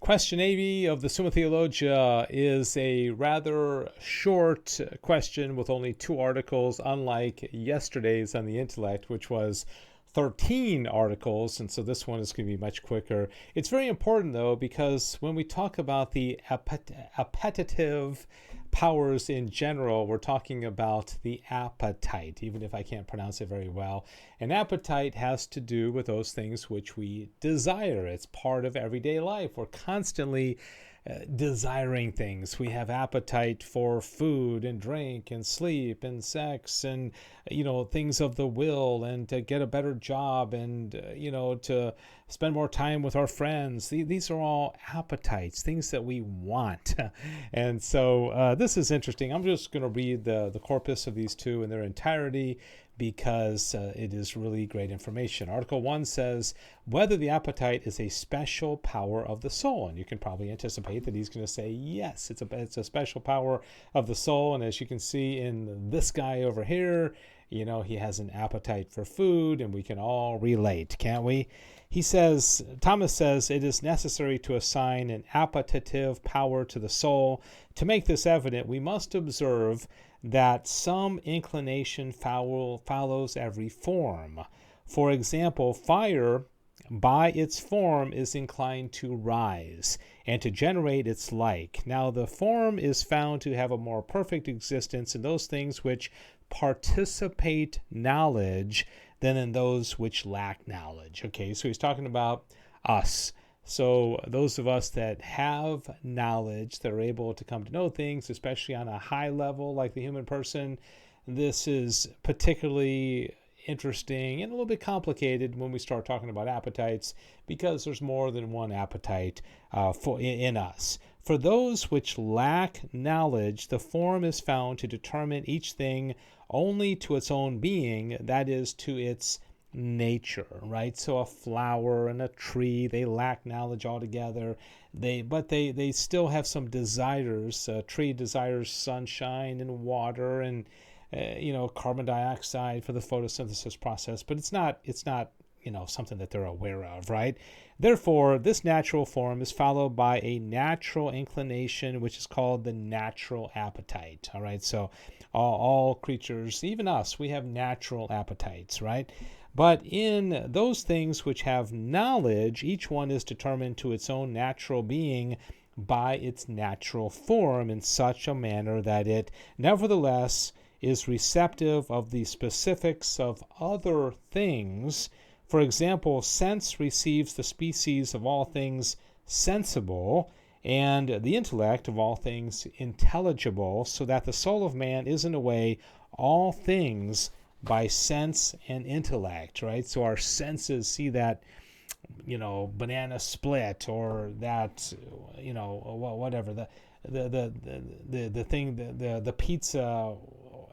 Question 80 of the Summa Theologia is a rather short question with only 2 articles, unlike yesterday's on the intellect, which was 13 articles, and so this one is going to be much quicker. It's very important, though, because when we talk about the appetitive powers in general, we're talking about the appetite, even if I can't pronounce it very well. An appetite has to do with those things which we desire. It's part of everyday life. We're constantly desiring things. We have appetite for food and drink and sleep and sex and, things of the will, and to get a better job, and, to spend more time with our friends. These are all appetites, things that we want. And so this is interesting. I'm just going to read the corpus of these 2 in their entirety, because it is really great information. Article 1 says whether the appetite is a special power of the soul. And you can probably anticipate that he's going to say yes, it's a special power of the soul. And as you can see in this guy over here, he has an appetite for food, and we can all relate, can't we? Thomas says, it is necessary to assign an appetitive power to the soul. To make this evident, we must observe that some inclination follows every form. For example, fire, by its form, is inclined to rise and to generate its like. Now, the form is found to have a more perfect existence in those things which participate knowledge than in those which lack knowledge. Okay, so he's talking about us. So those of us that have knowledge, that are able to come to know things, especially on a high level like the human person, this is particularly interesting and a little bit complicated when we start talking about appetites, because there's more than one appetite in us. For those which lack knowledge, the form is found to determine each thing only to its own being, that is, to its nature, right? So a flower and a tree, they lack knowledge altogether. But they still have some desires. A tree desires sunshine and water and carbon dioxide for the photosynthesis process, but it's not something that they're aware of, right? Therefore, this natural form is followed by a natural inclination, which is called the natural appetite. All right, so all creatures, even us, we have natural appetites, right? But in those things which have knowledge, each one is determined to its own natural being by its natural form in such a manner that it nevertheless is receptive of the specifics of other things. For example, sense receives the species of all things sensible, and the intellect of all things intelligible, so that the soul of man is in a way all things by sense and intellect, right? So our senses see that, banana split, or that, whatever, the thing, the pizza,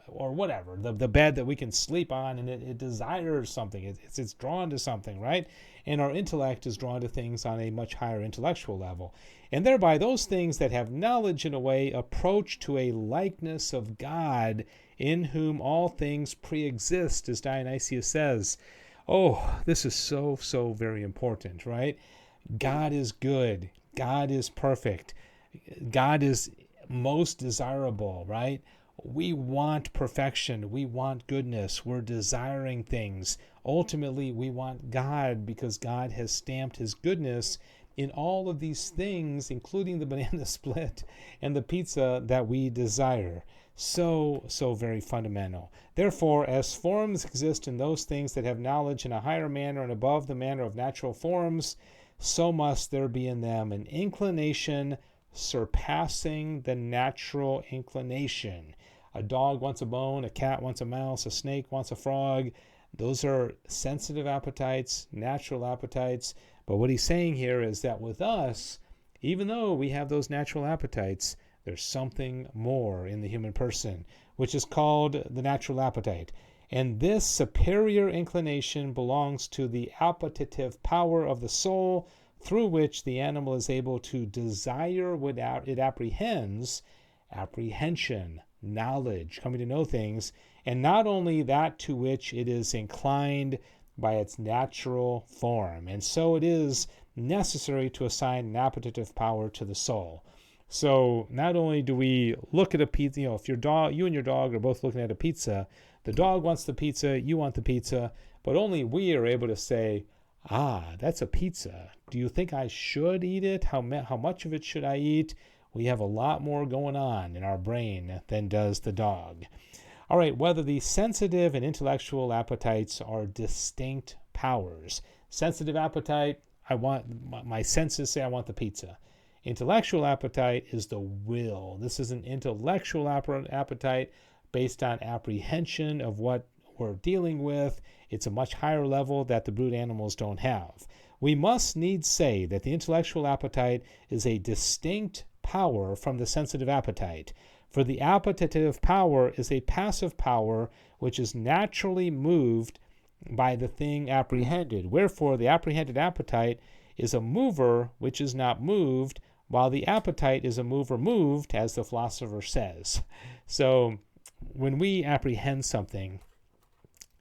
or whatever, the bed that we can sleep on, and it desires something. It's drawn to something, right? And our intellect is drawn to things on a much higher intellectual level. And thereby those things that have knowledge in a way approach to a likeness of God, in whom all things pre-exist, as Dionysius says. Oh, this is so, so very important, right? God is good. God is perfect. God is most desirable, right? We want perfection. We want goodness. We're desiring things. Ultimately, we want God, because God has stamped his goodness in all of these things, including the banana split and the pizza that we desire. So very fundamental. Therefore, as forms exist in those things that have knowledge in a higher manner and above the manner of natural forms, so must there be in them an inclination surpassing the natural inclination. A dog wants a bone, a cat wants a mouse, a snake wants a frog. Those are sensitive appetites, natural appetites. But what he's saying here is that with us, even though we have those natural appetites, there's something more in the human person, which is called the natural appetite. And this superior inclination belongs to the appetitive power of the soul, through which the animal is able to desire what it apprehends, apprehension, knowledge, coming to know things, and not only that to which it is inclined by its natural form. And so it is necessary to assign an appetitive power to the soul. So not only do we look at a pizza, if you and your dog are both looking at a pizza, the dog wants the pizza, you want the pizza, but only we are able to say, that's a pizza. Do you think I should eat it? How much of it should I eat? We have a lot more going on in our brain than does the dog. All right, whether the sensitive and intellectual appetites are distinct powers. Sensitive appetite, my senses say I want the pizza. Intellectual appetite is the will. This is an intellectual appetite based on apprehension of what we're dealing with. It's a much higher level that the brute animals don't have. We must needs say that the intellectual appetite is a distinct power from the sensitive appetite. For the appetitive power is a passive power which is naturally moved by the thing apprehended. Wherefore, the apprehended appetite is a mover which is not moved, while the appetite is a mover moved, as the philosopher says. So when we apprehend something,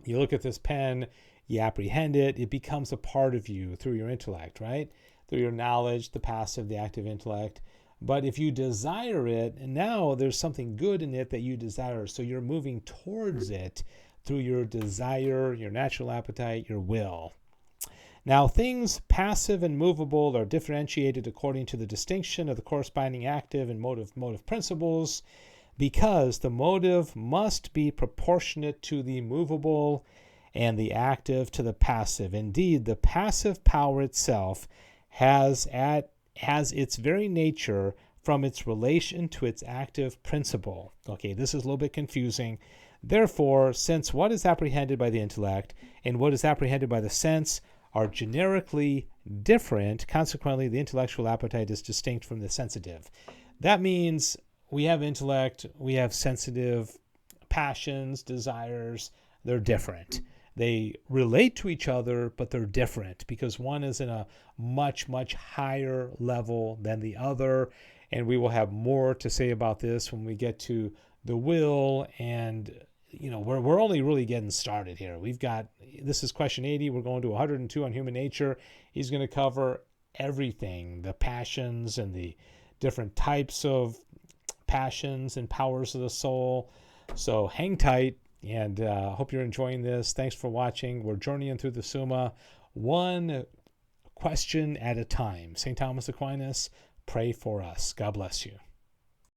you look at this pen, you apprehend it, it becomes a part of you through your intellect, right? Through your knowledge, the passive, the active intellect. But if you desire it, and now there's something good in it that you desire, so you're moving towards it through your desire, your natural appetite, your will. Now, things passive and movable are differentiated according to the distinction of the corresponding active and motive principles, because the motive must be proportionate to the movable and the active to the passive. Indeed, the passive power itself has its very nature from its relation to its active principle. Okay, this is a little bit confusing. Therefore, since what is apprehended by the intellect and what is apprehended by the sense are generically different, consequently, the intellectual appetite is distinct from the sensitive. That means we have intellect, we have sensitive passions, desires, they're different. They relate to each other, but they're different because one is in a much, much higher level than the other. And we will have more to say about this when we get to the will. And, we're only really getting started here. This is question 80. We're going to 102 on human nature. He's going to cover everything, the passions and the different types of passions and powers of the soul. So hang tight. And hope you're enjoying this. Thanks for watching. We're journeying through the Summa, one question at a time. St. Thomas Aquinas, pray for us. God bless you.